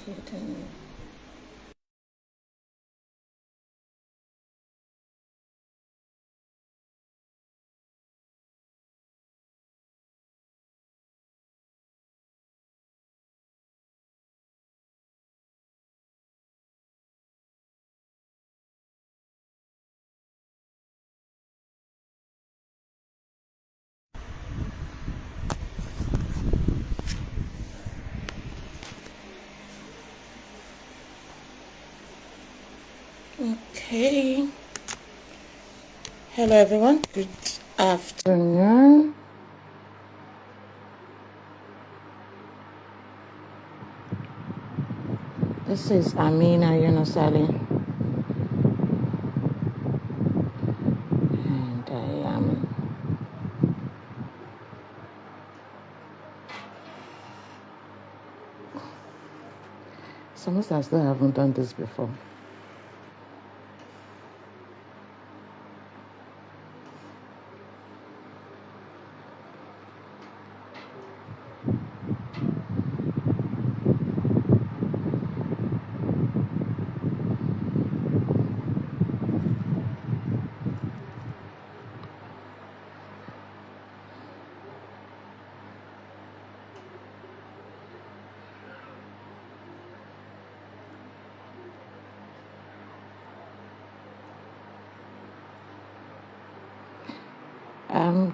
Waiting. Okay. Hello, everyone. Good afternoon. This is Aameenah Yunus-Ali, and I am it's almost as though I haven't done this before.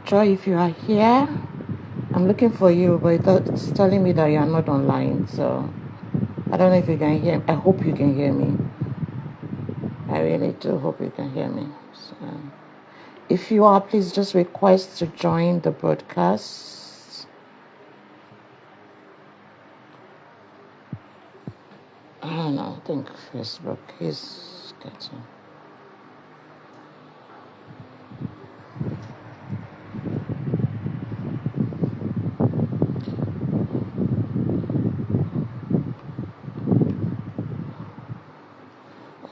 Joy, if you are here, I'm looking for you, but it's telling me that you are not online. So I don't know if you can hear. I hope you can hear me. I really do hope you can hear me. So, if you are, please just request to join the broadcast. I don't know. I think Facebook is getting.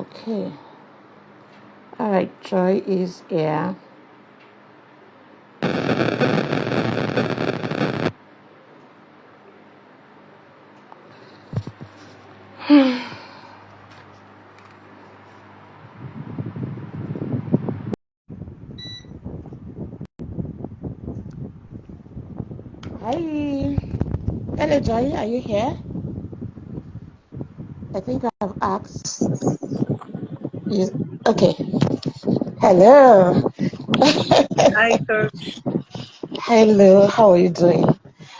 Okay. All right. Joy is here. Hi. Hello, Joy. Are you here? I think I've asked you. Okay. Hello. Hi, Coach. Hello. How are you doing?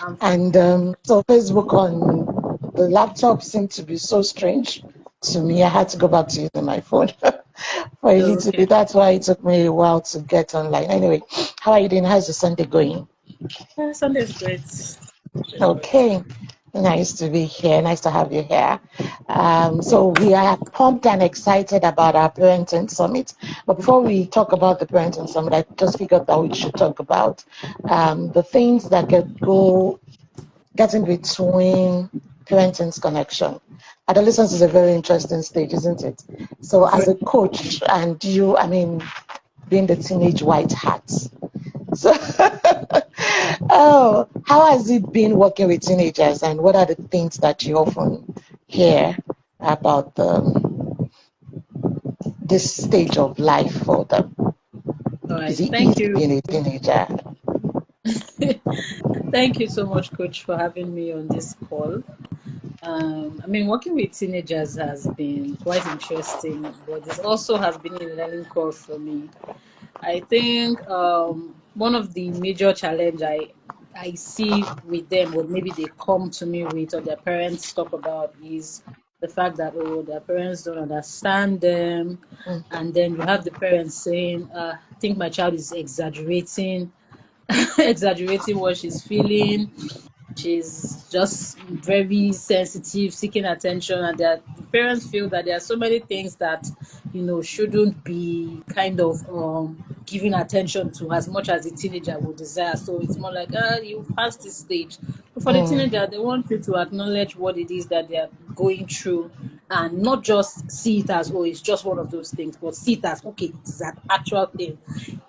I'm fine. And so Facebook on the laptop seemed to be so strange to me. I had to go back to using my phone for a little Okay. bit. That's why it took me a while to get online. Anyway, how are you doing? How's the Sunday going? Sunday is great. Okay. Nice to be here. Nice to have you here. So we are pumped and excited about our parenting summit. But before we talk about the parenting summit, I just figured that we should talk about the things that getting between parenting's connection. Adolescence is a very interesting stage, isn't it? So as a coach and you, I mean, being the teenage white hat. So, oh, how has it been working with teenagers, and what are the things that you often hear about this stage of life for them? All Is right. it Thank easy you. being a teenager? Thank you so much, Coach, for having me on this call. Working with teenagers has been quite interesting, but this also has been a learning curve for me. I think one of the major challenge I see with them, or maybe they come to me with, or their parents talk about, is the fact that their parents don't understand them, Mm. and then you have the parents saying, "I think my child is exaggerating, exaggerating what she's feeling. She's just very sensitive, seeking attention," and that the parents feel that there are so many things that shouldn't be kind of giving attention to as much as the teenager would desire. So it's more like, you've passed this stage. But for the teenager, they want you to acknowledge what it is that they are going through, and not just see it as, oh, it's just one of those things, but see it as, okay, it is an actual thing.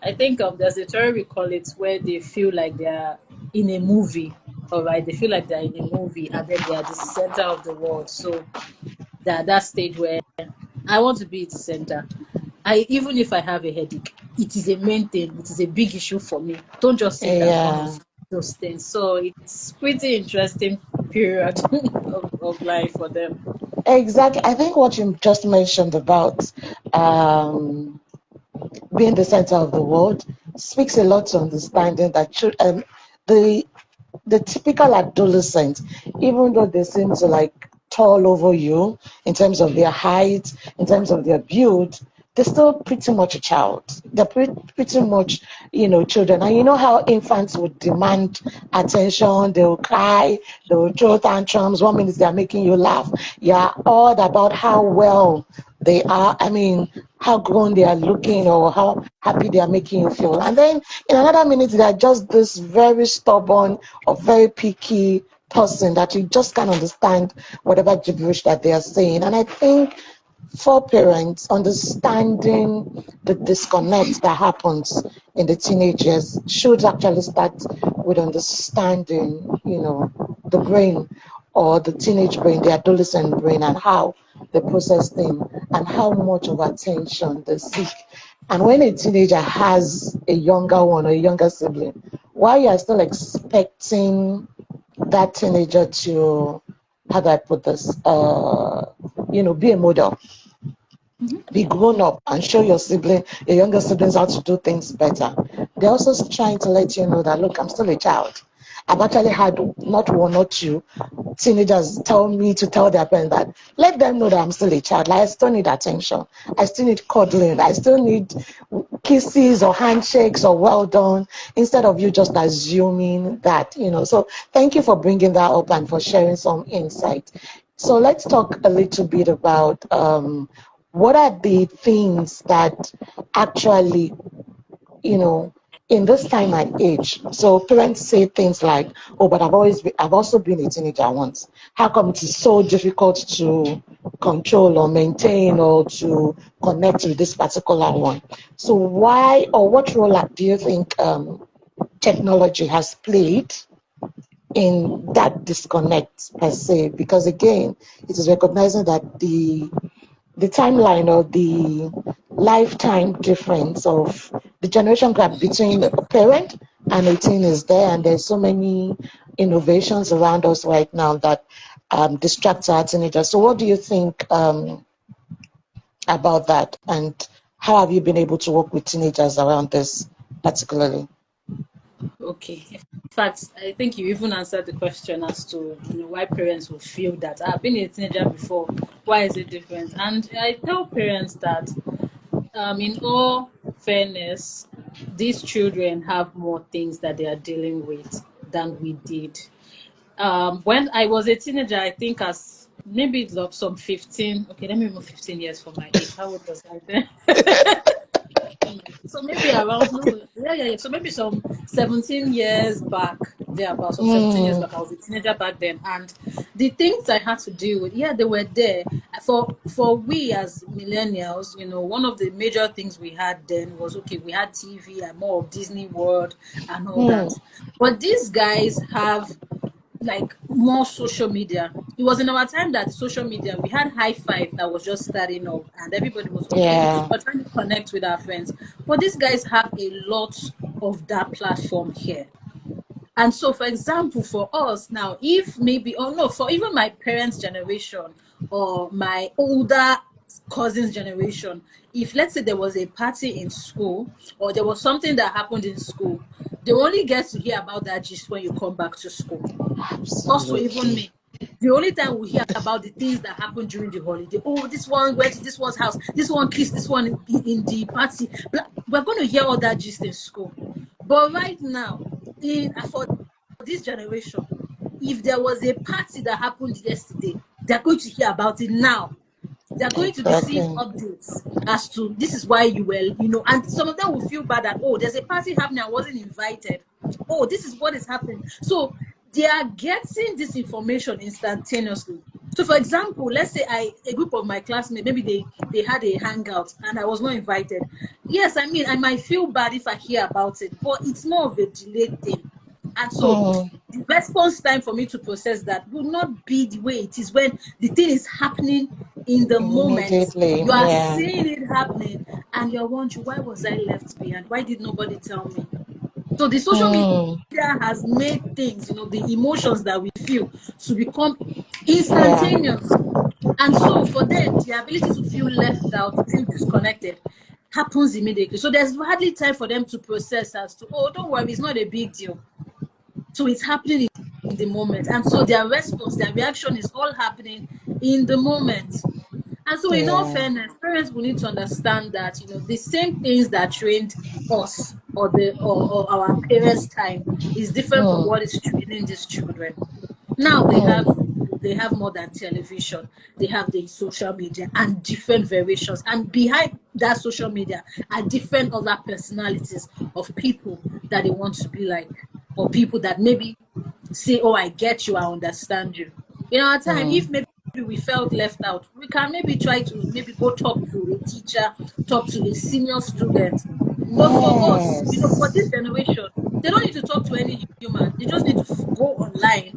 I think there's a term we call it, where they feel like they're in a movie, All right, they feel like they're in a movie and then they are the center of the world. So that stage where I want to be at the center. Even if I have a headache, it is a main thing. It is a big issue for me. Don't just say that one Yeah. of those things. So it's pretty interesting period of life for them. Exactly. I think what you just mentioned about being the center of the world speaks a lot to understanding that the the typical adolescent, even though they seem to like tall over you in terms of their height, in terms of their build, they're still pretty much a child. They're pretty much, children. And you know how infants would demand attention, they will cry, they will throw tantrums. 1 minute they're making you laugh. You're all about how well they are. I mean, how grown they are looking or how happy they are making you feel. And then in another minute, they're just this very stubborn or very picky person that you just can't understand whatever gibberish that they are saying. And I think for parents, understanding the disconnect that happens in the teenagers should actually start with understanding, the brain or the teenage brain, the adolescent brain, and how they process things and how much of attention they seek. And when a teenager has a younger one or a younger sibling, while you are still expecting that teenager to, how do I put this, be a model, be grown up and show your younger siblings how to do things better. They're also trying to let you know that, look, I'm still a child. I've actually had not one or two teenagers tell me to tell their parents that, let them know that I'm still a child. Like, I still need attention. I still need cuddling. I still need kisses or handshakes or well done, instead of you just assuming that. So thank you for bringing that up and for sharing some insight. So let's talk a little bit about what are the things that actually, you know, in this time and age. So parents say things like, "Oh, but I've also been a teenager once. How come it is so difficult to control or maintain or to connect with this particular one?" So why or what role do you think technology has played in that disconnect per se? Because again, it is recognizing that the timeline or the lifetime difference of the generation gap between a parent and a teen is there, and there's so many innovations around us right now that distract our teenagers. So what do you think about that, and how have you been able to work with teenagers around this particularly? Okay. In fact, I think you even answered the question as to why parents will feel that I've been a teenager before. Why is it different? And I tell parents that in all fairness, these children have more things that they are dealing with than we did. When I was a teenager, I think as maybe some 15, okay, let me remove 15 years from my age. How old was I then? So maybe around, no, yeah, yeah, yeah. So maybe some 17 years back, there about some 17 years Mm, back, I was a teenager back then. And the things I had to deal with, yeah, they were there. For we as millennials, one of the major things we had then was, okay, we had TV and more of Disney World and all mm, that. But these guys have like more social media. It was in our time that social media, we had high five that was just starting up and everybody was okay. yeah, We're trying to connect with our friends. But these guys have a lot of that platform here. And so, for example, for us now, if maybe, or no, for even my parents' generation or my older cousins' generation, if let's say there was a party in school or there was something that happened in school, they only get to hear about that just when you come back to school. Also, even absolutely. me, the only time we hear about the things that happened during the holiday, oh, this one went to this one's house, this one kissed this one in the party. We're going to hear all that gist in school. But right now, for this generation, if there was a party that happened yesterday, they're going to hear about it now. They're going to receive Exactly. updates as to this is why you were, and some of them will feel bad that, oh, there's a party happening, I wasn't invited. Oh, this is what is happening. So they are getting this information instantaneously. So, for example, let's say a group of my classmates, maybe they had a hangout and I was not invited. Yes, I mean, I might feel bad if I hear about it, but it's more of a delayed thing. And so the response time for me to process that will not be the way it is when the thing is happening in the moment. Immediately, You are yeah. seeing it happening and you're wondering, why was I left behind? Why did nobody tell me? So the social media has made things, the emotions that we feel to become Yeah. instantaneous. And so for them, the ability to feel left out, to feel disconnected, happens immediately. So there's hardly time for them to process as to, oh, don't worry, it's not a big deal. So it's happening in the moment. And so their response, their reaction is all happening in the moment. And so, in all Yeah. fairness, parents will need to understand that the same things that trained us or our parents' time is different from what is training these children. Now they have more than television. They have the social media and different variations. And behind that social media are different other personalities of people that they want to be like, or people that maybe say, oh, I get you, I understand you. In our time, if maybe we felt left out, we can maybe try to maybe go talk to a teacher, talk to a senior student. But for us, for Yes. this generation, they don't need to talk to any human. They just need to go online,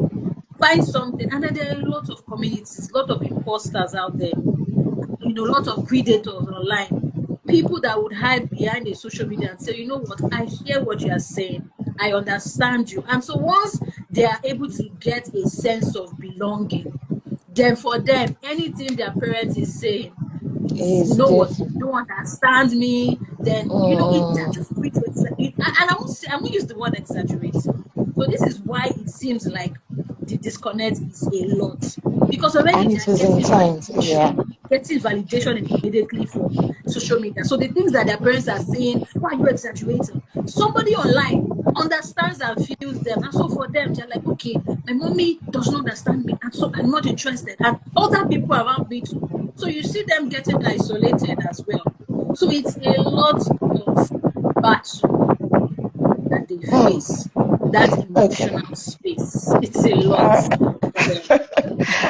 find something. And then there are a lot of communities, a lot of imposters out there, a lot of predators online. People that would hide behind a social media and say, you know what, I hear what you are saying. I understand you. And so once they are able to get a sense of belonging, then for them, anything their parent is saying is, you Is know what, this? you don't understand me, then, they're just quick to exaggerate. And I won't use the word exaggerating. So this is why it seems like the disconnect is a lot. Because already And they it are is intense. Yeah. getting validation immediately from social media. So the things that their parents are saying, why are you exaggerating? Somebody online understands and feels them. And so for them, they're like, okay, my mommy doesn't understand me. And so I'm not interested. And other people around me too. So you see them getting isolated as well. So it's a lot of battle that they face, that Okay. emotional space. It's a lot for them.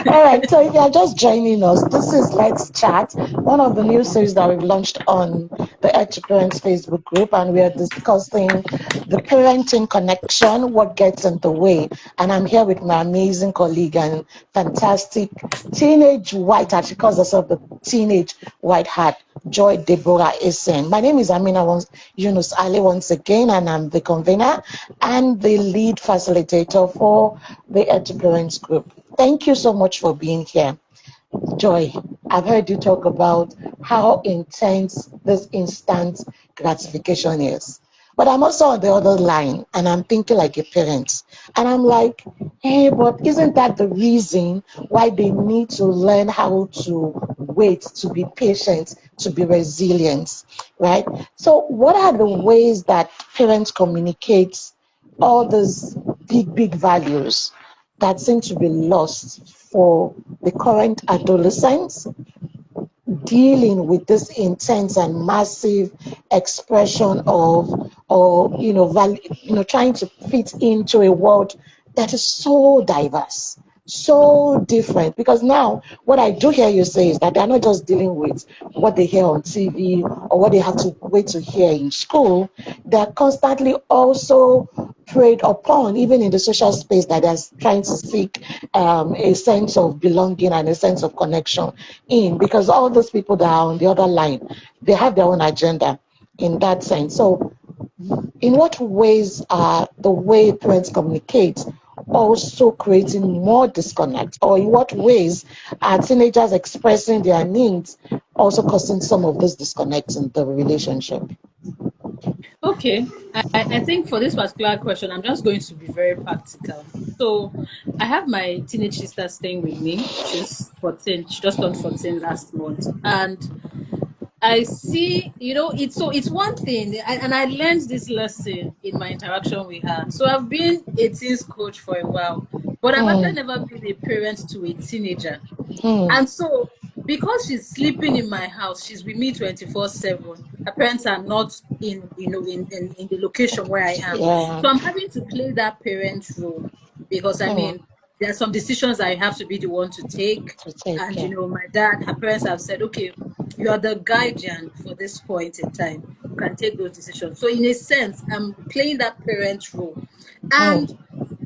All right, so if you're just joining us, this is Let's Chat, one of the new series that we've launched on the Edge to Parents Facebook group, and we are discussing the parenting connection, what gets in the way. And I'm here with my amazing colleague and fantastic teenage white hat. She calls herself the teenage white hat, Joy Deborah Essien. My name is Aameenah Yunus-Ali once again, and I'm the convener and the lead facilitator for the Edge to Parents group. Thank you so much for being here. Joy, I've heard you talk about how intense this instant gratification is. But I'm also on the other line and I'm thinking like a parent. And I'm like, hey, but isn't that the reason why they need to learn how to wait, to be patient, to be resilient, right? So, what are the ways that parents communicate all these big values that seem to be lost for the current adolescents dealing with this intense and massive expression of, or trying to fit into a world that is so diverse, so different. Because now what I do hear you say is that they're not just dealing with what they hear on TV or what they have to wait to hear in school, they're constantly also preyed upon, even in the social space, that they're trying to seek a sense of belonging and a sense of connection in, because all those people that are on the other line, they have their own agenda in that sense. So in what ways are the way parents communicate also creating more disconnect, or in what ways are teenagers expressing their needs also causing some of this disconnect in the relationship? Okay, I think for this particular question, I'm just going to be very practical. So, I have my teenage sister staying with me. She's 14. She just turned 14 last month. And I see, it's one thing, and I learned this lesson in my interaction with her. So, I've been a teens coach for a while, but I've actually Hmm. never been a parent to a teenager. Hmm. And so, because she's sleeping in my house, she's with me 24/7. Her parents are not in the location where I am. Yeah. So I'm having to play that parent role because I Hmm. mean, there are some decisions I have to be the one to take. To take And care. my dad, her parents have said, okay, you are the guardian for this point in time. can take those decisions. So in a sense, I'm playing that parent role. And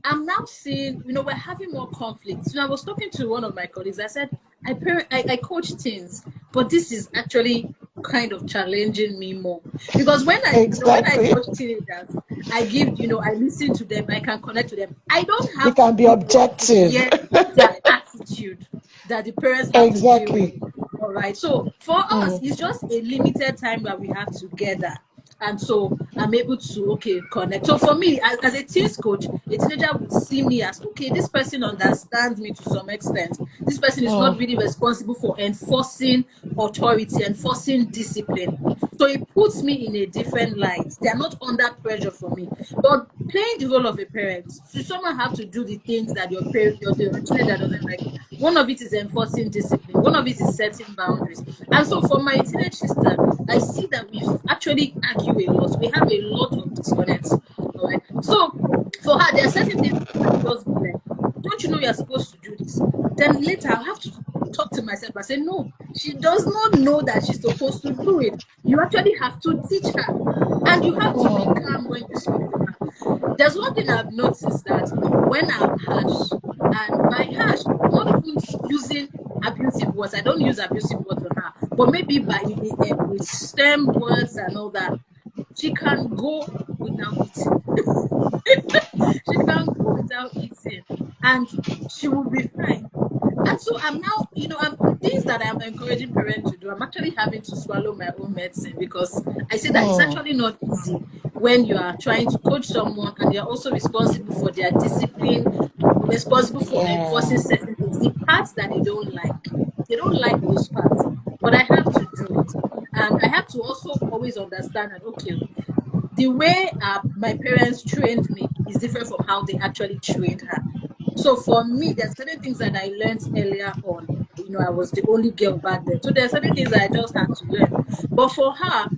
I'm now seeing, we're having more conflicts. I was talking to one of my colleagues. I said, I coach teens, but this is actually kind of challenging me more, because when I Exactly. coach teenagers, I listen to them, I can connect to them. I don't You have to can be be the one to objective. hear their attitude that the parents have to deal with. Exactly. All right. So for us, it's just a limited time that we have together. And so I'm able to connect. So for me, as a teens coach, a teenager would see me as, okay, this person understands me to some extent. This person is not really responsible for enforcing authority, enforcing discipline. So it puts me in a different light. They are not under pressure for me. But playing the role of a parent, so someone have to do the things that your teenager doesn't like. One of it is enforcing discipline. One of it is setting boundaries. And so for my teenage sister, I see that we actually argue a lot. We have a lot of disconnects. All right. So for her, there are certain things that will just be like, don't you know you're supposed to do this? Then later I'll have to talk to myself and say, no, she does not know that she's supposed to do it. You actually have to teach her. And you have to be calm when you speak to her. There's one thing I've noticed that, when I'm harsh, and by harsh, I'm not even using abusive words. I don't use abusive words on her, but maybe with STEM words and all that, she can go without eating. She can go without eating, and she will be fine. And so I'm now, things that I'm encouraging parents to do, I'm actually having to swallow my own medicine, because I say that it's actually not easy when you are trying to coach someone and you're also responsible for their discipline, responsible for enforcing certain things, the parts that they don't like. They don't like those parts, but I have to do it. And I have to also always understand that, okay, the way my parents trained me is different from how they actually trained her. So for me, there's certain things that I learned earlier on. I was the only girl back then. So there's certain things that I just had to learn. But for her,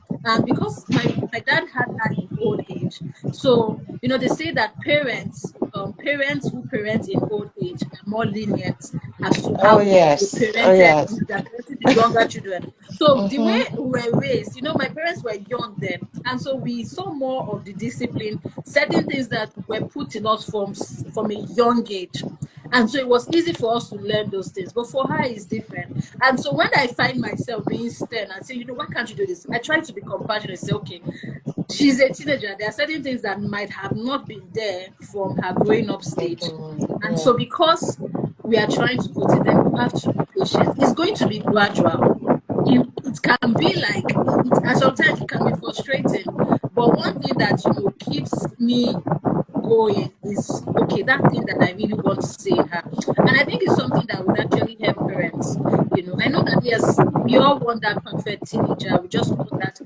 because my dad had her in old age, so they say that parents who parent in old age are more lenient as to Oh how they yes. Oh parented yes. they're parenting the younger children. So the way we were raised, my parents were young then, and so we saw more of the discipline, certain things that were put in us from a young age. And so it was easy for us to learn those things. But for her, it's different. And so when I find myself being stern and say, why can't you do this? I try to be compassionate and say, okay, she's a teenager. There are certain things that might have not been there from her growing up stage. And so because we are trying to put it, then you have to be patient. It's going to be gradual. It can be like, and sometimes it can be frustrating. But one thing that, keeps me going is, okay, that thing that I really want to say in her. And I think it's something that would actually help parents. I know that, yes, we all want that perfect teenager. We just want that.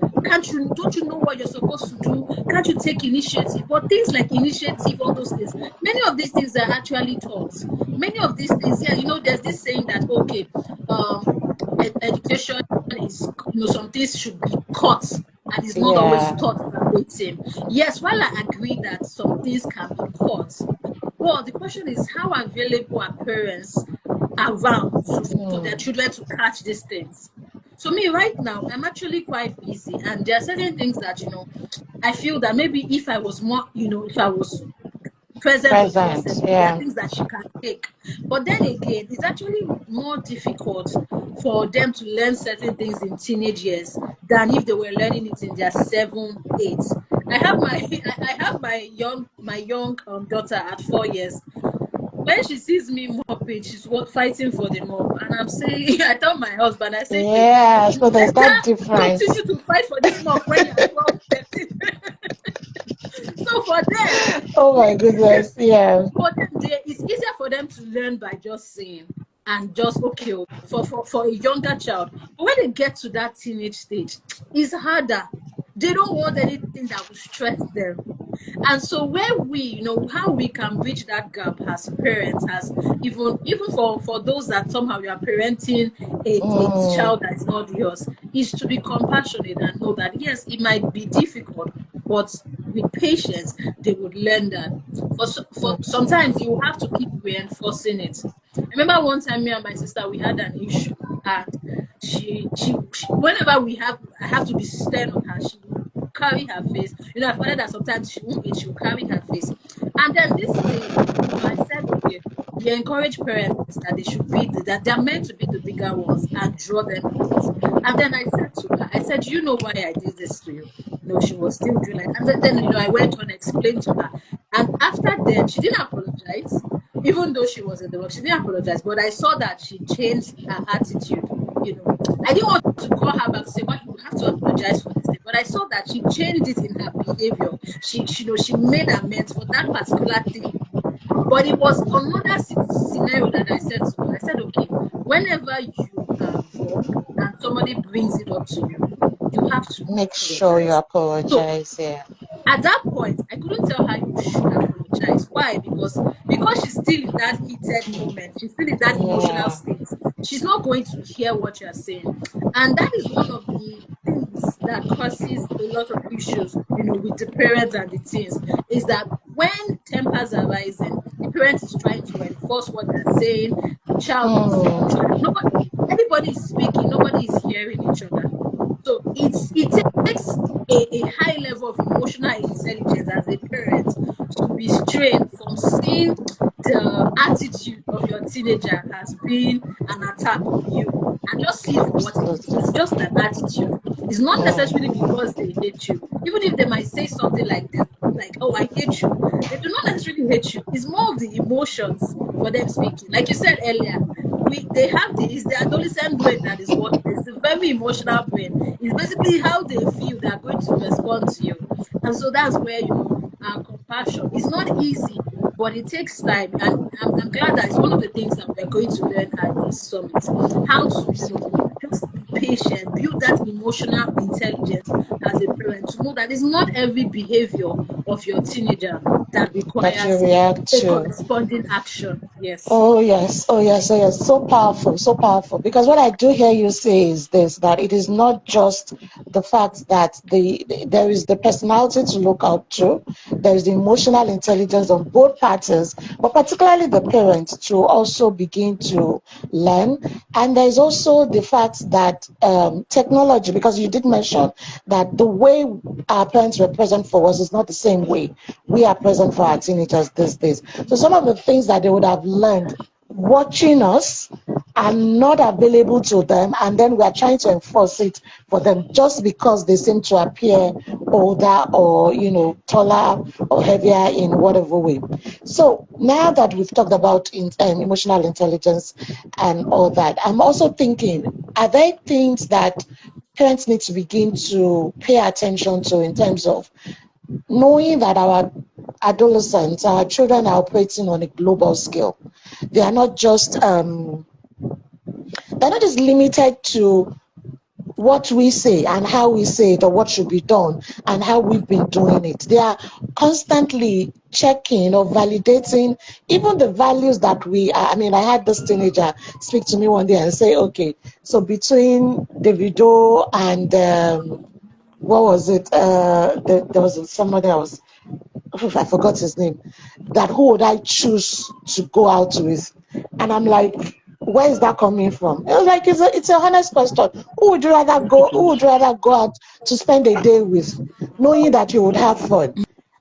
Don't you know what you're supposed to do? Can't you take initiative? But things like initiative, all those things, many of these things are actually taught. Many of these things, there's this saying that, okay, education is, some things should be caught and is not always taught verbatim. Yes, while I agree that some things can be caught, well, the question is, how available are parents around for their children to catch these things? So me right now, I'm actually quite busy, and there are certain things that, I feel that maybe if I was more, if I was present 24/7, there are things that she can take. But then again, it's actually more difficult for them to learn certain things in teenage years than if they were learning it in their 7, 8. I have my young daughter at 4 years. When she sees me mopping, she's fighting for the mop. And I'm saying, I tell my husband, I say, hey, So you there's that better difference. continue to fight for this mop when you're 12, 13. So for them, Oh my goodness. Yeah. it's easier for them to learn by just seeing and just, okay, for a younger child. But when they get to that teenage stage, it's harder. They don't want anything that will stress them. And so where we, how we can bridge that gap as parents, as even for those that somehow you are parenting a child that is not yours, is to be compassionate and know that, yes, it might be difficult, but with patience, they would learn that. For sometimes you have to keep reinforcing it. I remember one time, me and my sister, we had an issue, and she whenever I have to be stern on her, she carry her face. I've heard that sometimes she won't eat, she'll carry her face. And then this day, I said, okay, we encourage parents that they should be that they're meant to be the bigger ones and draw them close. And then I said to her, I said, you know why I did this to you? She was still doing like, and then I went on and explained to her. And after then, she didn't apologize, even though she was in the work. She didn't apologize, but I saw that she changed her attitude. I didn't want to call her back to say, "Well, you have to apologize for this thing," but I saw that she changed it in her behavior. She made amends for that particular thing. But it was another scenario that I said to her. I said, okay, whenever you are wrong and somebody brings it up to you, you have to Make sure you apologize. So apologize. Yeah. at that point, I couldn't tell her you should apologize. Why? Because she's still in that heated moment. She's still in that emotional Yeah. state. She's not going to hear what you're saying. And that is one of the things that causes a lot of issues, with the parents and the teens, is that when tempers are rising, the parent is trying to enforce what they're saying. The child is emotional. Everybody is speaking. Nobody is hearing each other. So it takes a high level of emotional intelligence as a parent to restrain from seeing the attitude of your teenager as being an attack on you, and just see it for what it is. Absolutely. It's just an attitude. It's not necessarily because they hate you. Even if they might say something like this, like, "Oh, I hate you," they do not necessarily hate you. It's more of the emotions for them speaking. Like you said earlier, it's the adolescent brain that is working. It's a very emotional brain. It's basically how they feel they are going to respond to you. And so that's where, our compassion is not easy, but it takes time. And I'm glad that it's one of the things that we're going to learn at this summit. How to, just be patient, build that emotional intelligence as a parent, to know that it's not every behavior of your teenager that That you requires react a to. corresponding action. Yes. Oh yes, oh yes, oh yes. So powerful, so powerful. Because what I do hear you say is this: that it is not just the fact that there is the personality to look out to, there is the emotional intelligence on both parties, but particularly the parents to also begin to learn. And there is also the fact that technology, because you did mention that the way our parents were present for us is not the same way we are present for our teenagers these days. So some of the things that they would have learned watching us are not available to them, and then we are trying to enforce it for them just because they seem to appear older or taller or heavier in whatever way. So now that we've talked about emotional intelligence and all that, I'm also thinking, are there things that parents need to begin to pay attention to in terms of knowing that our adolescents, our children are operating on a global scale? They are not just limited to what we say and how we say it, or what should be done and how we've been doing it. They are constantly checking or validating even the values that we are. I mean, I had this teenager speak to me one day and say, okay, so between Davido and what was it? There was somebody else. I forgot his name. That who would I choose to go out with? And I'm like, where is that coming from? It was like, it's a honest question. Who would rather go out to spend a day with, knowing that you would have fun?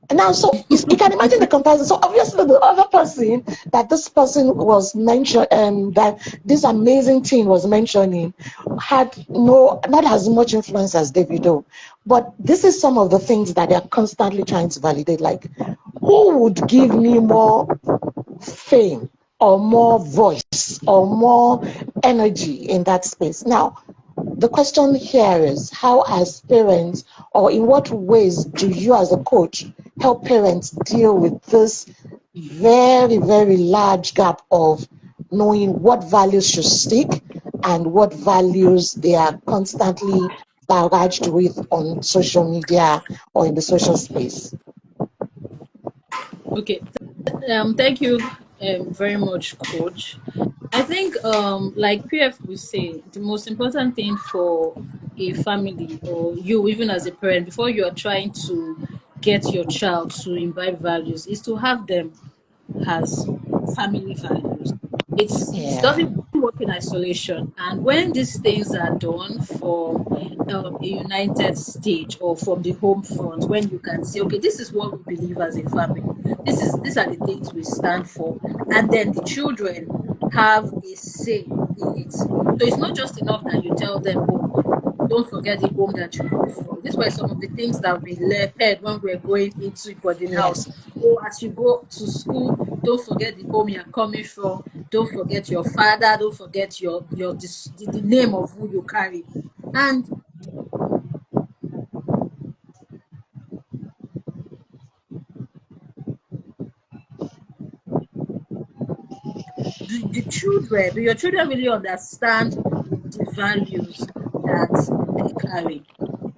And now, so you can imagine the comparison. So obviously, the other person that this person was mentioned, that this amazing teen was mentioning, had not as much influence as Davido. But this is some of the things that they are constantly trying to validate. Like, who would give me more fame or more voice or more energy in that space? Now, the question here is, how as parents, or in what ways do you as a coach help parents deal with this very, very large gap of knowing what values should stick and what values they are constantly barraged with on social media or in the social space? Okay. Thank you very much, Coach. I think, like PF will say, the most important thing for a family, or you, even as a parent, before you are trying to get your child to imbibe values, is to have them as family values. It Yeah. doesn't work in isolation. And when these things are done from a united stage or from the home front, when you can say, okay, this is what we believe as a family. These are the things we stand for, and then the children have a say in it. So it's not just enough that you tell them, oh, don't forget the home that you come from. These were some of the things that we heard when we were going into boarding house. Yes. Oh, as you go to school, don't forget the home you're coming from. Don't forget your father. Don't forget the name of who you carry. And do your children really understand the values that they carry?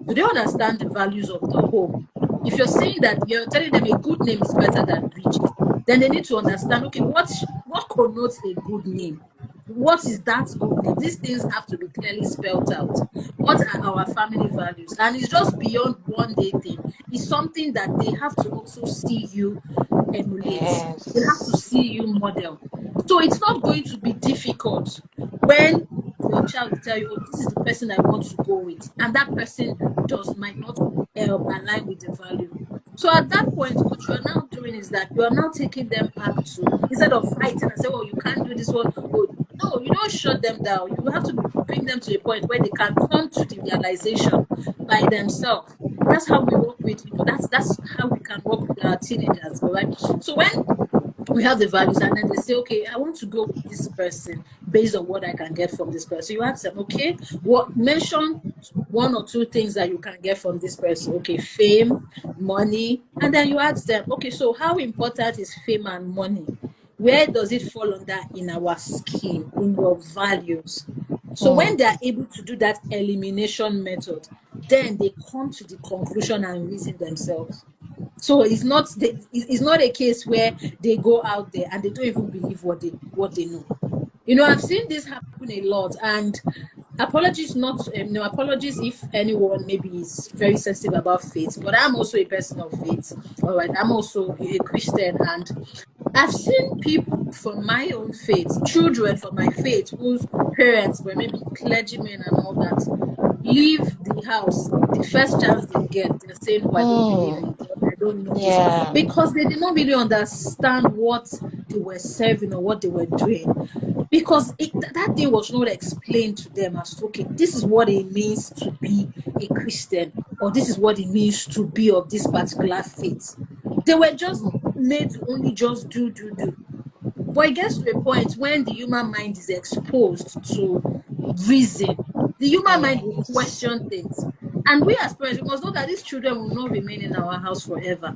Do they understand the values of the home? If you're saying that you're telling them a good name is better than riches, then they need to understand, okay, what connotes a good name? What is that good name? These things have to be clearly spelled out. What are our family values? And it's just beyond one day thing. It's something that they have to also see you emulate. They have to Yes. see you model. So it's not going to be difficult when your child will tell you, oh, this is the person I want to go with, and that person might not align with the value. So at that point, what you are now doing is that you are now taking them back to, instead of fighting and say, oh, you can't do this one. Oh, no, you don't shut them down. You have to bring them to a point where they can come to the realization by themselves. That's how we work with, that's how we can work with our teenagers, all right? So when we have the values and then they say, okay, I want to go with this person based on what I can get from this person. You ask them, okay, what mention one or two things that you can get from this person. Okay, fame, money, and then you ask them, okay, so how important is fame and money? Where does it fall under in our scheme, in your values? So when Mm. they are able to do that elimination method, then they come to the conclusion and reason themselves. So it's not a case where they go out there and they don't even believe what they know. I've seen this happen a lot, and apologies not no apologies if anyone maybe is very sensitive about faith, but I'm also a person of faith. All right, I'm also a Christian, and I've seen people from my own faith, children from my faith, whose parents were maybe clergymen and all that, leave the house the first chance they get. They're saying, oh, I don't believe in Mm. God, I don't know this. Yeah. Because they did not really understand what they were serving or what they were doing. Because that thing was not explained to them as, okay, this is what it means to be a Christian, or this is what it means to be of this particular faith. They were just made to only just do. But it gets to a point when the human mind is exposed to reason. The human mind will Yes. question things. And we as parents, we must know that these children will not remain in our house forever.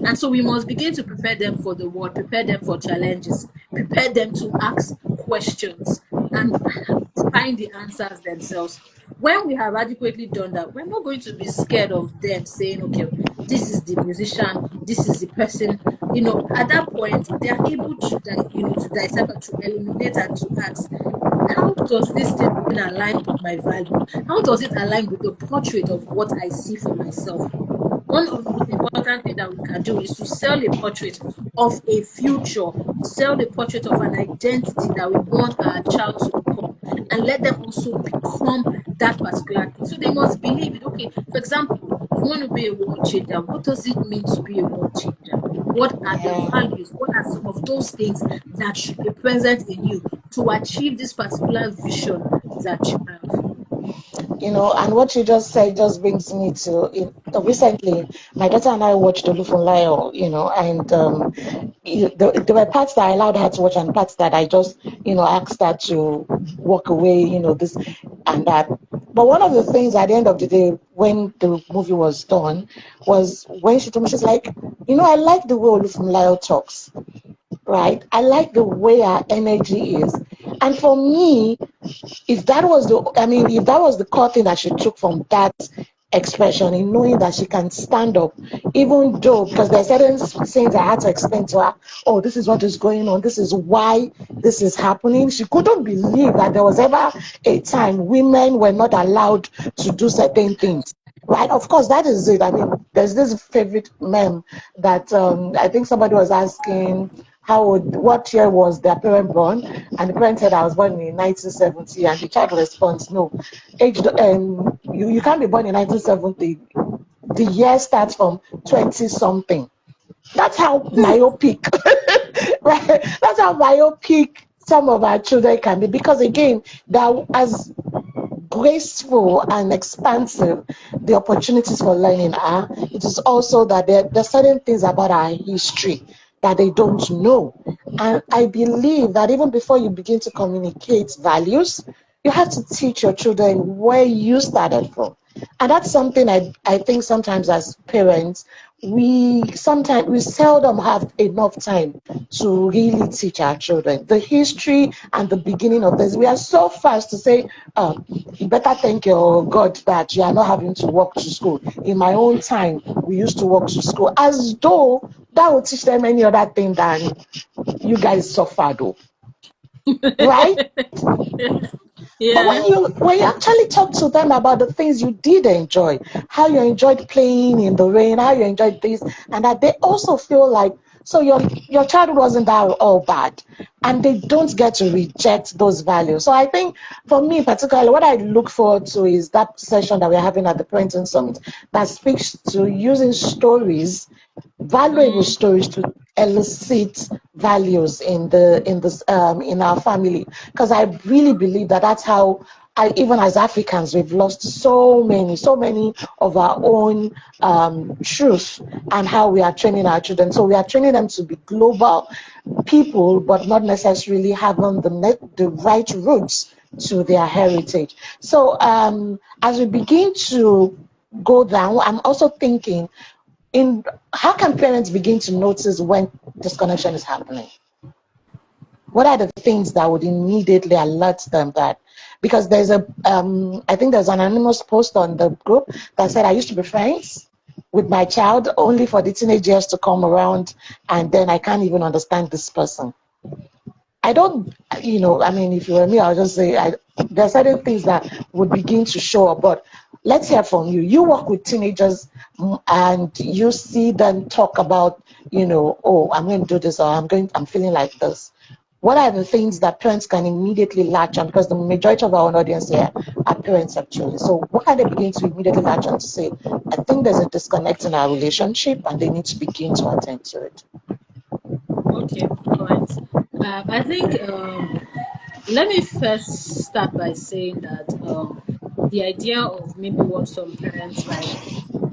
And so we must begin to prepare them for the world, prepare them for challenges, prepare them to ask questions and find the answers themselves. When we have adequately done that, we're not going to be scared of them saying, okay, this is the musician, this is the person. At that point, they are able to, to dissect, to eliminate, and to ask, how does this thing align with my value? How does it align with the portrait of what I see for myself? One of the most important things that we can do is to sell a portrait of a future, sell the portrait of an identity that we want our child to become, and let them also become that particular thing. So they must believe it. Okay, for example, you want to be a world changer. What does it mean to be a world changer? What are the Yeah. values? What are some of those things that should be present in you to achieve this particular vision that you have? And what you just said just brings me to recently, my daughter and I watched Olufunlayo, and there were parts that I allowed her to watch and parts that I just, asked her to walk away, this and that. But one of the things at the end of the day, when the movie was done, was when she told me, she's like, I like the way Olufunlayo talks, right? I like the way her energy is. And for me, if that was the core thing that she took from that expression, in knowing that she can stand up, even though, because there are certain things I had to explain to her, oh, this is what is going on, this is why this is happening. She couldn't believe that there was ever a time women were not allowed to do certain things. Right, of course, that is it. I mean, there's this favorite meme that I think somebody was asking what year was their parent born, and the parent said I was born in 1970, and the child responds, no, you can't be born in 1970. The year starts from 20 something. That's how myopic, right? That's how myopic some of our children can be, because again, that as graceful and expansive the opportunities for learning are, it is also that there are certain things about our history that they don't know. And I believe that even before you begin to communicate values, you have to teach your children where you started from. And that's something I think sometimes as parents, we seldom have enough time to really teach our children the history and the beginning of this. We are so fast to say, you better thank your God that you are not having to walk to school. In my own time, we used to walk to school, as though that would teach them any other thing than you guys suffered, though. Right? But Yeah. when you actually talk to them about the things you did enjoy, how you enjoyed playing in the rain, how you enjoyed this, and that they also feel like, so your childhood wasn't that all bad, and they don't get to reject those values. So I think for me particularly, what I look forward to is that session that we're having at the Parenting Summit that speaks to using stories, valuable stories, to elicit values in our family, because I really believe that that's how even as Africans, we've lost so many of our own truth and how we are training our children. So we are training them to be global people, but not necessarily having the right roots to their heritage. So as we begin to go down, I'm also thinking, in how can parents begin to notice when disconnection is happening? What are the things that would immediately alert them that, because there's I think there's an anonymous post on the group that said I used to be friends with my child only for the teenage years to come around, and then I can't even understand this person. I don't, I mean, if you were me, I'll just say there are certain things that would begin to show up. But let's hear from you. You work with teenagers, and you see them talk about, oh, I'm going to do this, or I'm feeling like this. What are the things that parents can immediately latch on? Because the majority of our audience here are parents, actually. So what can they begin to immediately latch on to say, I think there's a disconnect in our relationship, and they need to begin to attend to it? Okay. All right. I think let me first start by saying that the idea of maybe what some parents might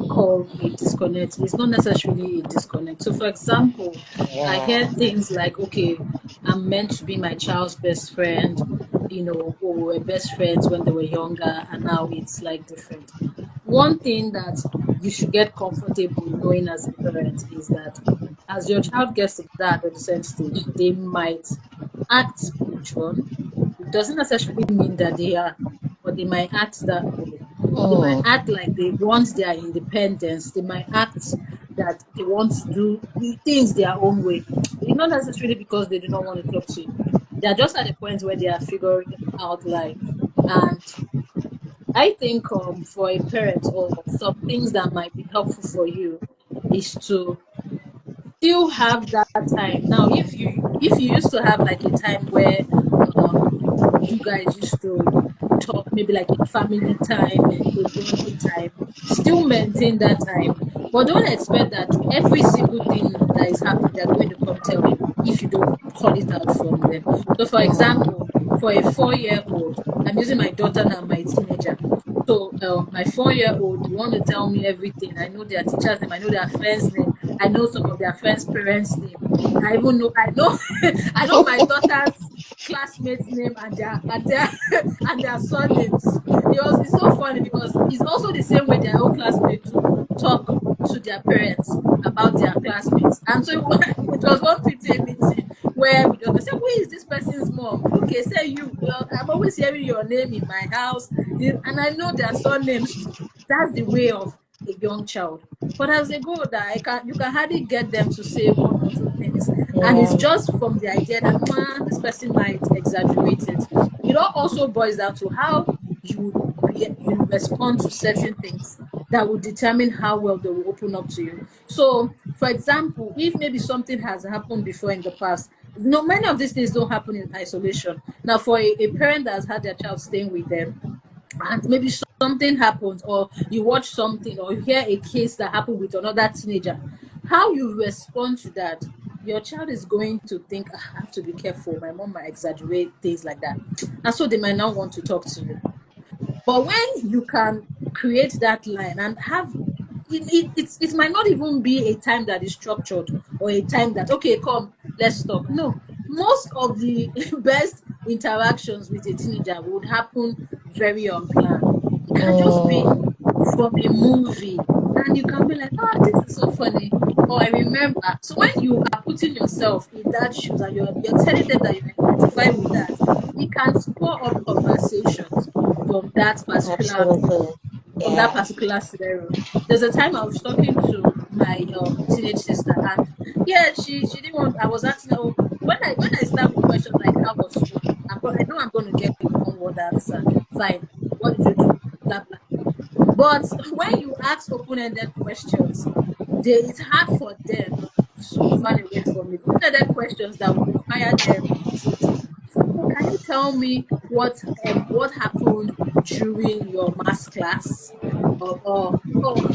call a disconnect is not necessarily a disconnect. So, for example, I hear Yeah. things like, okay, I'm meant to be my child's best friend, or we were best friends when they were younger, and now it's like different. One thing that you should get comfortable knowing as a parent is that as your child gets to that adolescent stage, they might act mature. It doesn't necessarily mean that they are, but they might act that way. They might Mm, act like they want their independence. They might act that they want to do things their own way. It's not necessarily because they do not want to talk to you. They are just at the point where they are figuring out life. And I think for a parent, or some things that might be helpful for you, is to still have that time. Now, if you used to have like a time where you guys used to talk, maybe like a family time, a bonding time, still maintain that time. But don't expect that every single thing that is happening, they're going to come tell you if you don't call it out from them. So, for mm, example, for a 4-year-old, I'm using my daughter now, my teenager. So, my 4-year-old, you want to tell me everything. I know their teacher's name, I know their friend's name, I know some of their friends' parents' name. I know, I know my daughter's classmates' name and their surnames. It's so funny because it's also the same way their own classmates to talk to their parents about their classmates. And so it was one PTA meeting where we just said, "Who is this person's mom?" Okay, say you. Well, I'm always hearing your name in my house, and I know their surnames too. That's the way of a young child. But as they go older, you can hardly get them to say one or two things. And it's yeah. just from the idea that this person might exaggerate it. It all also boils down to how you respond to certain things that will determine how well they will open up to you. So For example, if maybe something has happened before in the past, no, many of these things don't happen in isolation. Now, for a parent that has had their child staying with them, and maybe something happens, or you watch something, or you hear a case that happened with another teenager, how you respond to that, your child is going to think, "Ah, I have to be careful. My mom might exaggerate things like that." And so they might not want to talk to you. But when you can create that line and have it might not even be a time that is structured, or a time that, okay, come, let's talk. No, most of the best interactions with a teenager would happen very unplanned. It can just be Mm, from a movie, and you can be like, oh, this is so funny. Or I remember. So when you are putting yourself in that shoes, and you're telling them that you identify with that, it can spur up conversations from that particular absolutely. from that Yeah. particular scenario. There's a time I was talking to my teenage sister, and yeah, she didn't want. I was asking her, oh, when I start with questions like how was school, I know I'm going to get a one word answer. Fine. What did you do? Blah blah. But when you ask open-ended questions, it's hard for them to run away from it. Open-ended questions that will require them to dig. So can you tell me what happened during your math class? Or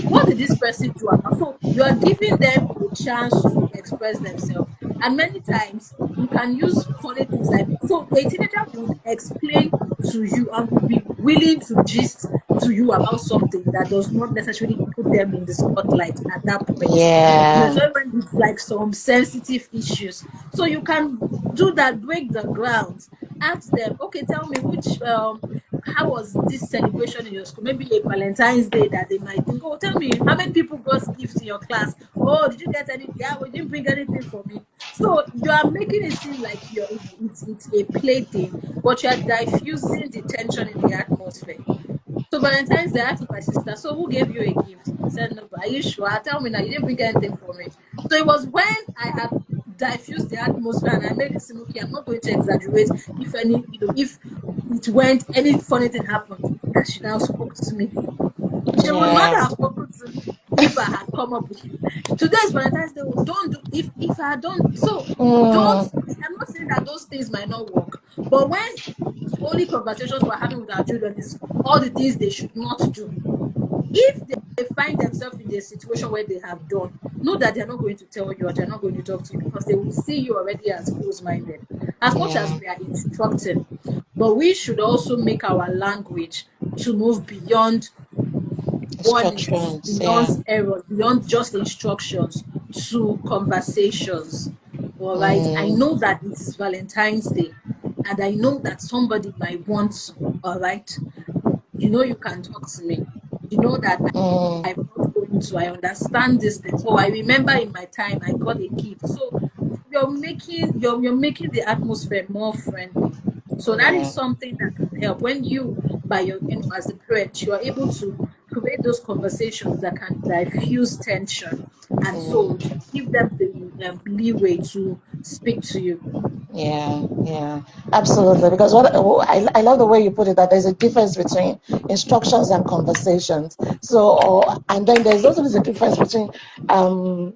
what did this person do about? So you are giving them a chance to express themselves. And many times you can use funny things like, so a teenager would explain to you and would be willing to gist to you about something that does not necessarily put them in the spotlight at that point. Yeah. Especially when it's like some sensitive issues. So you can do that, break the ground, ask them, okay, tell me which how was this celebration in your school? Maybe a Valentine's Day that they might think, oh, tell me, how many people got gifts in your class? Oh, did you get any? Yeah, we didn't bring anything for me. So you are making it seem like it's a plaything, but you are diffusing the tension in the atmosphere. So Valentine's Day, I asked my sister, so who gave you a gift? She said, no, but are you sure? Tell me now, you didn't bring anything for me. So it was when I had diffused the atmosphere and I made it seem, okay, I'm not going to exaggerate if if it went, any funny thing happened, that she now spoke to me. She would not Yeah. have spoken to me if I had come up with today's Valentine's Day. Don't do if I don't. So don't. Mm, I'm not saying that those things might not work, but when the only conversations we're having with our children is all the things they should not do, if they find themselves in a situation where they have done, know that they're not going to tell you or they're not going to talk to you because they will see you already as close-minded. As much as yeah. we are instructing, but we should also make our language to move beyond warnings, Instructions. beyond Yeah. errors, beyond just instructions to conversations. All right. I Mm, know that it is Valentine's Day, and I know that somebody might want to. All right. You know, you can talk to me. You know that mm, I'm not going to. I understand this thing. So I remember in my time I got a gift. So you're making the atmosphere more friendly. So that is yeah. something that can help when you, by your, as the parent, you are able to create those conversations that can diffuse tension, and so Mm. give them the leeway to speak to you. Yeah, yeah, absolutely. Because I love the way you put it, that there's a difference between instructions and conversations. So, and then there's also a difference between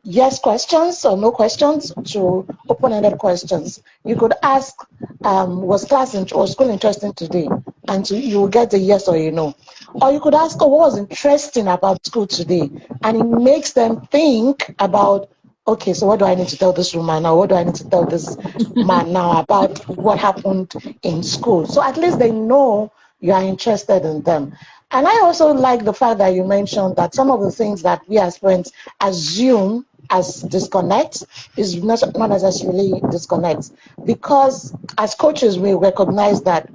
yes questions or no questions to open-ended questions. You could ask, was or school interesting today? And you will get a yes or a no. Or you could ask, oh, what was interesting about school today? And it makes them think about, okay, so what do I need to tell this woman, or what do I need to tell this man now about what happened in school? So at least they know you are interested in them. And I also like the fact that you mentioned that some of the things that we as parents assume as disconnect is not necessarily disconnect, because as coaches we recognize that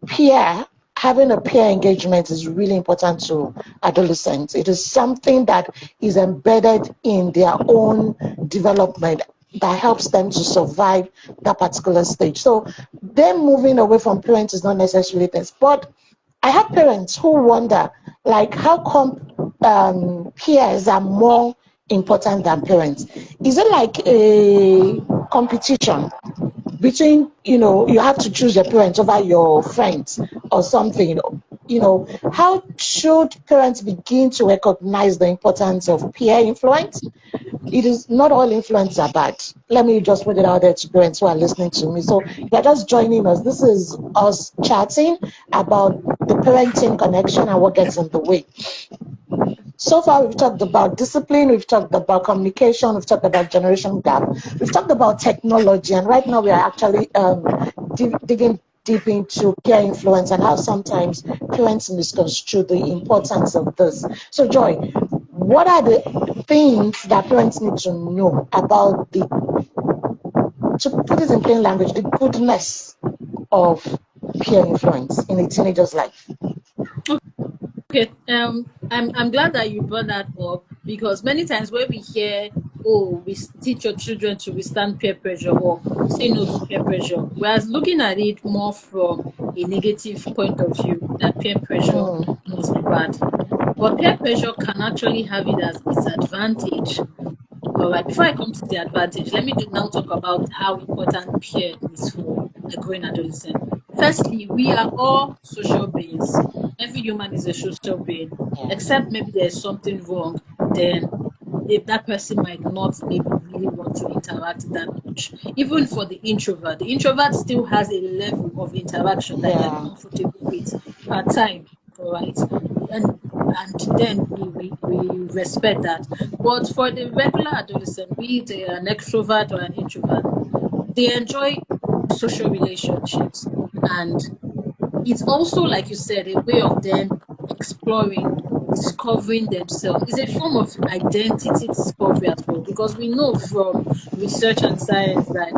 peer having a peer engagement is really important to adolescents. It is something that is embedded in their own development that helps them to survive that particular stage. So them moving away from parents is not necessarily this. But I have parents who wonder, like, how come peers are more important than parents? Is it like a competition between, you have to choose your parents over your friends or something? How should parents begin to recognize the importance of peer influence? it is not all influence are bad. Let me just put it out there to parents who are listening to me. So you're just joining us. This is us chatting about the parenting connection and what gets in the way. So far, we've talked about discipline, we've talked about communication, we've talked about generation gap, we've talked about technology, and right now we are actually digging deep into peer influence and how sometimes parents misconstrue the importance of this. So, Joy, what are the things that parents need to know about the, to put it in plain language, the goodness of peer influence in a teenager's life? Okay, I'm glad that you brought that up because many times when we hear, oh, we teach your children to withstand peer pressure or say no to peer pressure, whereas looking at it more from a negative point of view, that peer pressure must be bad. But peer pressure can actually have it as its advantage. All right, before I come to the advantage, let me now talk about how important peer is for a growing adolescent. Firstly, we are all social beings. Every human is a social being, except maybe there's something wrong, then if that person might not maybe really want to interact that much. Even for the introvert still has a level of interaction that they are Yeah. comfortable with per time, all right? And then we respect that. But for the regular adolescent, be it an extrovert or an introvert, they enjoy social relationships. And it's also, like you said, a way of them exploring, discovering themselves. It's a form of identity discovery as well, because we know from research and science that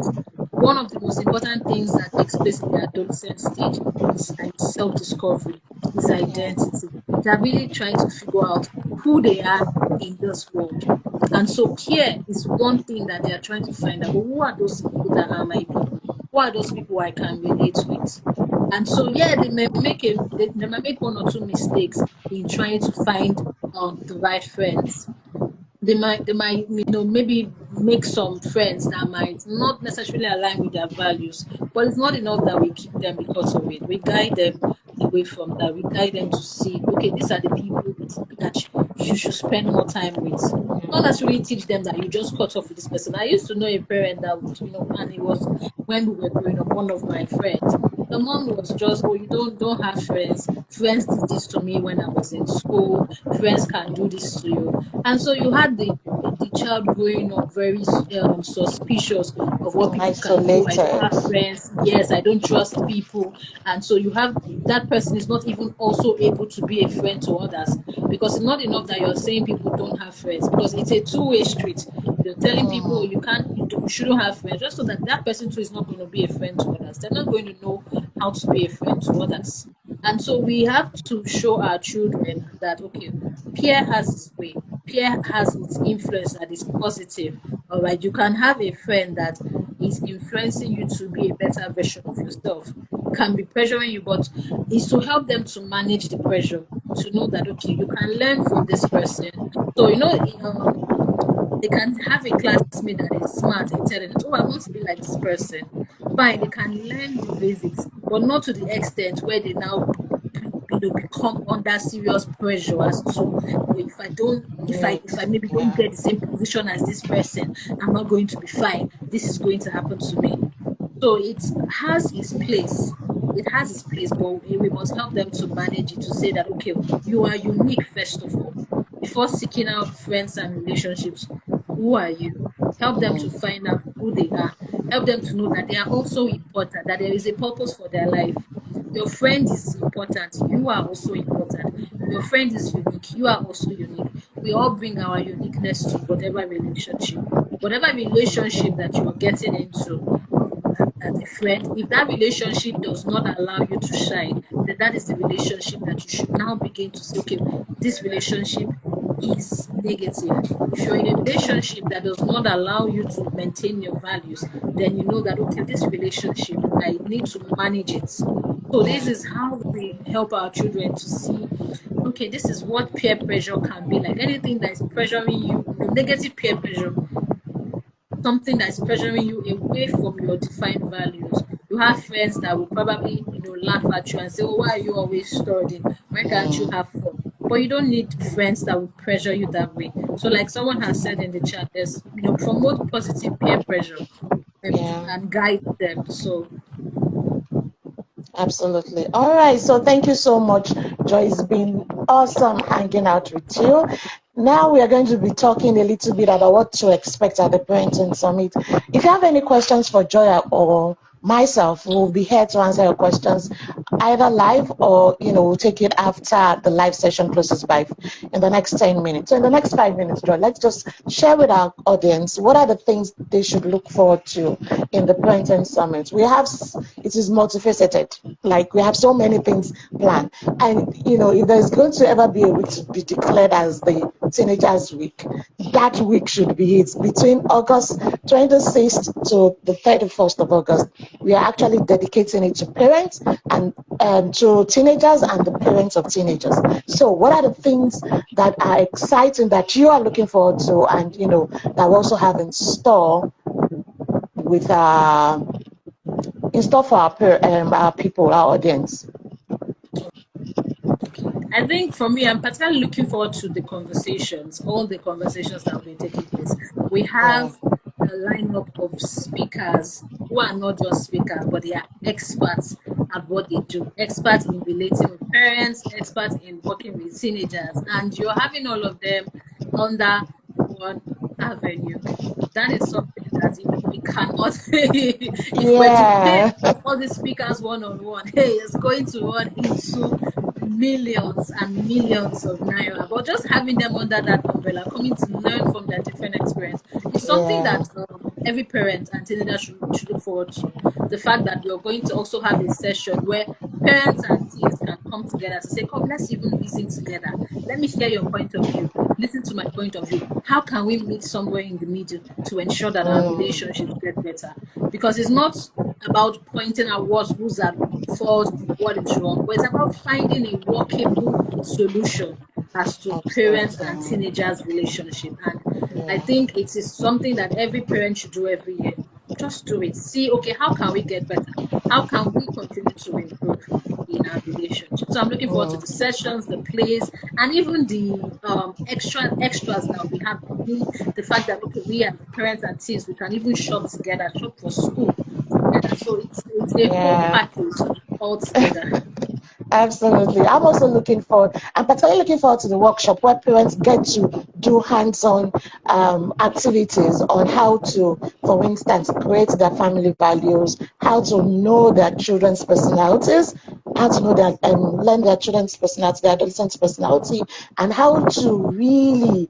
one of the most important things that takes place in the adolescent stage is self-discovery, is identity. They're really trying to figure out who they are in this world. And so peer is one thing that they are trying to find out. Well, who are those people that are my people? Who are those people I can relate with? And so, yeah, they might make one or two mistakes in trying to find the right friends. They might maybe make some friends that might not necessarily align with their values, but it's not enough that we keep them because of it. We guide them away from that. We guide them to see, okay, these are the people that you should spend more time with. Not necessarily teach them that you just cut off with this person. I used to know a parent that would, and it was when we were growing up, one of my friends. The mom was just, oh, you don't have friends. Friends did this to me when I was in school. Friends can do this to you. And so you had the child growing up very suspicious of what people can do. I don't Isolated. have friends. Yes, I don't trust people. And so you have that person is not even also able to be a friend to others, because it's not enough that you're saying people don't have friends, because it's a two-way street. You're telling people you shouldn't have friends, just so that that person too is not going to be a friend to others. They're not going to know how to be a friend to others. And so we have to show our children that, okay, peer has its way. Peer has its influence that is positive. All right, you can have a friend that is influencing you to be a better version of yourself. It can be pressuring you, but it's to help them to manage the pressure, to know that, okay, you can learn from this person. So, they can have a classmate that is smart, intelligent. Oh, I want to be like this person. Fine, they can learn the basics, but not to the extent where they now become under serious pressure as to, oh, if I maybe don't get the same position as this person, I'm not going to be fine. This is going to happen to me. So it has its place. It has its place, but we must help them to manage it, to say that, okay, you are unique first of all. Before seeking out friends and relationships, who are you? Help them to find out who they are. Help them to know that they are also important, that there is a purpose for their life. Your friend is important. You are also important. Your friend is unique. You are also unique. We all bring our uniqueness to whatever relationship. Whatever relationship that you're getting into as a friend, if that relationship does not allow you to shine, then that is the relationship that you should now begin to say, okay, this relationship is negative. If you're in a relationship that does not allow you to maintain your values, then you know that, okay, this relationship, I need to manage it. So this is how we help our children to see, okay, this is what peer pressure can be like. Anything that is pressuring you, negative peer pressure, something that's pressuring you away from your defined values. You have friends that will probably, laugh at you and say, oh, why are you always studying? Why can't you have fun? but you don't need friends that will pressure you that way. So like someone has said in the chat, there's, promote positive peer pressure Yeah. and guide them. So Absolutely. All right. So thank you so much, Joy. It's been awesome hanging out with you. Now we are going to be talking a little bit about what to expect at the Parenting Summit. If you have any questions for Joy or myself, we'll be here to answer your questions either live or we'll take it after the live session closes by in the next 10 minutes. So in the next 5 minutes, Joy, let's just share with our audience what are the things they should look forward to in the Parenting Summit. It is multifaceted. Like we have so many things planned. And if there's going to ever be a week to be declared as the Teenagers Week, that week should be it. Between August 26th to the 31st of August, we are actually dedicating it to parents and to teenagers and the parents of teenagers. So what are the things that are exciting that you are looking forward to and that we also have with in store for our people, our audience? I think for me, I'm particularly looking forward to the conversations, all the conversations that will be taking place. We Yeah. have a lineup of speakers who are not just speakers, but they are experts at what they do. Experts in relating with parents, experts in working with teenagers, and you're having all of them under one avenue. That is something that we cannot. If we're to pay Yeah. all the speakers one-on-one, hey, it's going to run into millions and millions of naira. But just having them under that umbrella, coming to learn from their different experience, is something Yeah. that every parent and teenager should look forward to. The fact that you're going to also have a session where parents and teens can come together to say, come, let's even reason together. Let me hear your point of view. Listen to my point of view. How can we meet somewhere in the middle to ensure that our relationships get better? Because it's not about pointing out who's at fault, what is wrong, but it's about finding a workable solution as to parents and Absolutely. teenagers' relationship. And I Yeah. think it is something that every parent should do every year. Just do it. See, okay, how can we get better? How can we continue to improve in our relationship? So I'm looking forward to the sessions, the plays, and even the extras that we have. The fact that okay, we as parents and teens, we can even shop together, shop for school together. So it's a whole Yeah. package altogether. Absolutely. I'm also looking forward. I'm particularly looking forward to the workshop where parents get to do hands-on activities on how to, for instance, create their family values, how to know their children's personalities, how to know their learn their children's personality, their adolescent's personality, and how to really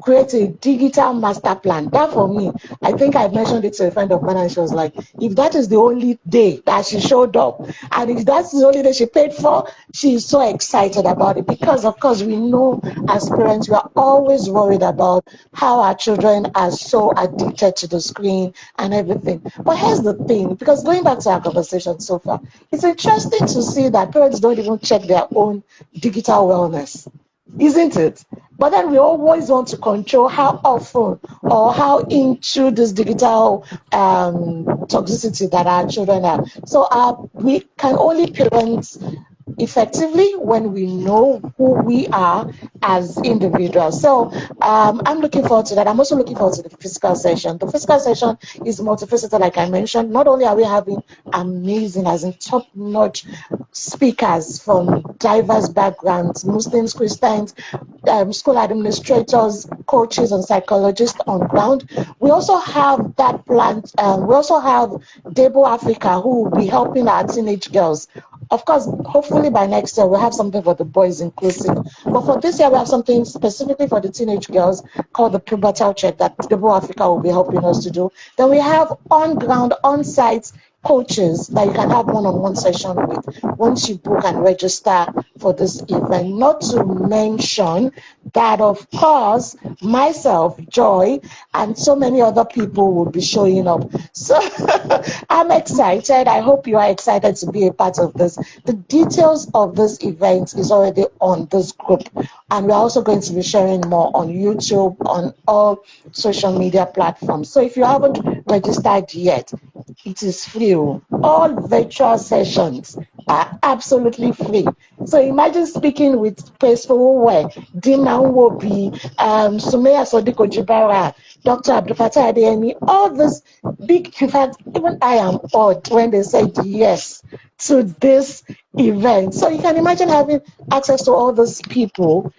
create a digital master plan. That for me, I think I mentioned it to a friend of mine and she was like, if that is the only day that she showed up and if that's the only day she paid for, she's so excited about it because of course we know as parents we are always worried about how our children are so addicted to the screen and everything. But here's the thing, because going back to our conversation so far, it's interesting to see that parents don't even check their own digital wellness, isn't it? But then we always want to control how often or how into this digital toxicity that our children are. So we can only parent effectively when we know who we are as individuals. So I'm looking forward to that. I'm also looking forward to the physical session. The physical session is multifaceted, like I mentioned. Not only are we having amazing, as in top-notch speakers from diverse backgrounds, Muslims, Christians, school administrators, coaches, and psychologists on ground. We also have that plant. We also have Debo Africa, who will be helping our teenage girls. Of course, hopefully by next year we'll have something for the boys inclusive. But for this year, we have something specifically for the teenage girls called the prenatal check that Debo Africa will be helping us to do. Then we have on ground, on site coaches that you can have one-on-one session with once you book and register for this event. Not to mention that, of course, myself, Joy, and so many other people will be showing up. So I'm excited. I hope you are excited to be a part of this. The details of this event is already on this group, and we're also going to be sharing more on YouTube, on all social media platforms. So if you haven't registered yet, it is free. All virtual sessions are absolutely free. So imagine speaking with Peaceful Way, Dina Wobi, Sumaya Sodiko Jibara, Dr. Abdul Fattah Adeyemi, all this big, in fact, even I am awed when they said yes to this event. So you can imagine having access to all those people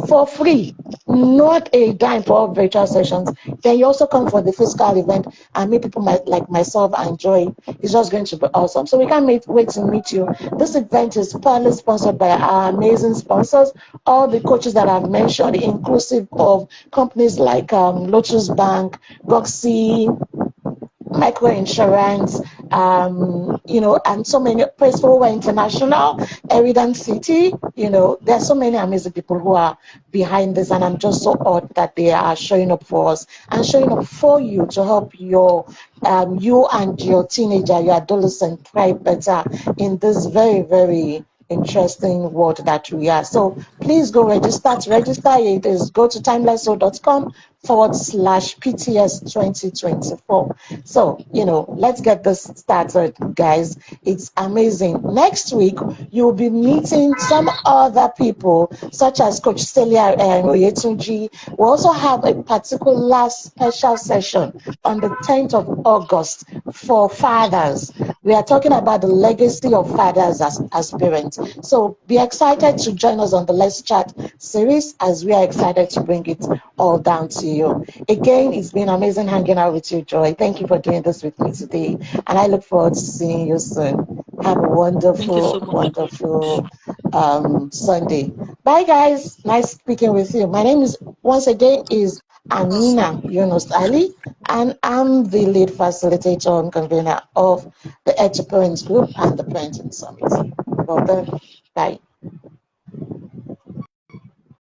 for free, not a dime for all virtual sessions. Then you also come for the physical event and meet people like myself and Joy. It's just going to be awesome. So we can't wait to meet you. This event is partly sponsored by our amazing sponsors, all the coaches that I've mentioned, inclusive of companies like Lotus Bank, Goxi, microinsurance, and so many, Praiseful International, Eridon City, there are so many amazing people who are behind this, and I'm just so awed that they are showing up for us and showing up for you to help you and your teenager, your adolescent thrive better in this very, very interesting world that we are. So please go register. To register, it is go to timelessoul.com/PTS 2024. So, let's get this started, guys. It's amazing. Next week, you'll be meeting some other people, such as Coach Celia Oyetunji. We also have a particular special session on the 10th of August for fathers. We are talking about the legacy of fathers as parents. So be excited to join us on the Let's Chat series, as we are excited to bring it all down to you. Again, it's been amazing hanging out with you, Joy. Thank you for doing this with me today. And I look forward to seeing you soon. Have a Thank you wonderful, so much. wonderful Sunday. Bye, guys. Nice speaking with you. My name is, once again, is Aameenah Yunus-Ali, and I'm the lead facilitator and convener of the Edge Parents Group and the Parenting Summit. Well done. Bye.